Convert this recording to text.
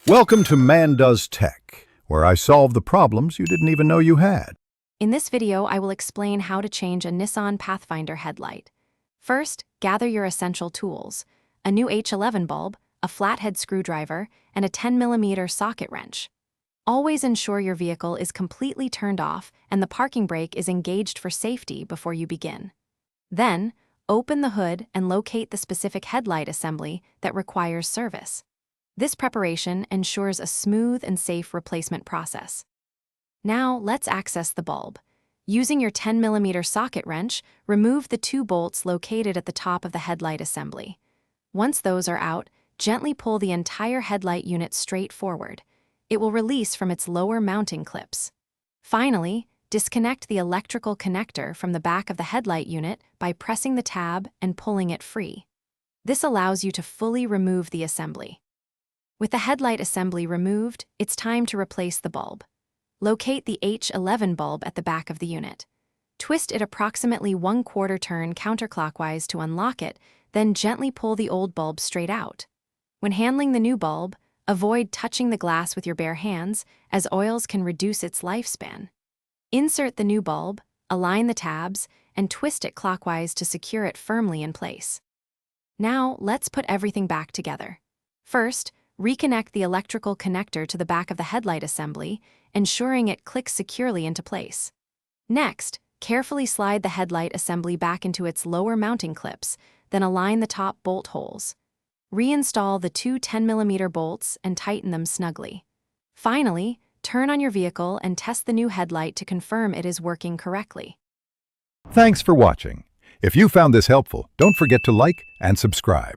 Welcome to Man Does Tech, where I solve the problems you didn't even know you had. In this video, I will explain how to change a Nissan Pathfinder headlight. First, gather your essential tools: a new H11 bulb, a flathead screwdriver, and a 10mm socket wrench. Always ensure your vehicle is completely turned off and the parking brake is engaged for safety before you begin. Then, open the hood and locate the specific headlight assembly that requires service. This preparation ensures a smooth and safe replacement process. Now, let's access the bulb. Using your 10mm socket wrench, remove the two bolts located at the top of the headlight assembly. Once those are out, gently pull the entire headlight unit straight forward. It will release from its lower mounting clips. Finally, disconnect the electrical connector from the back of the headlight unit by pressing the tab and pulling it free. This allows you to fully remove the assembly. With the headlight assembly removed, it's time to replace the bulb. Locate the H11 bulb at the back of the unit. Twist it approximately 1/4 turn counterclockwise to unlock it, then gently pull the old bulb straight out. When handling the new bulb, avoid touching the glass with your bare hands, as oils can reduce its lifespan. Insert the new bulb, align the tabs, and twist it clockwise to secure it firmly in place. Now, let's put everything back together. First, reconnect the electrical connector to the back of the headlight assembly, ensuring it clicks securely into place. Next, carefully slide the headlight assembly back into its lower mounting clips, then align the top bolt holes. Reinstall the two 10mm bolts and tighten them snugly. Finally, turn on your vehicle and test the new headlight to confirm it is working correctly. Thanks for watching. If you found this helpful, don't forget to like and subscribe.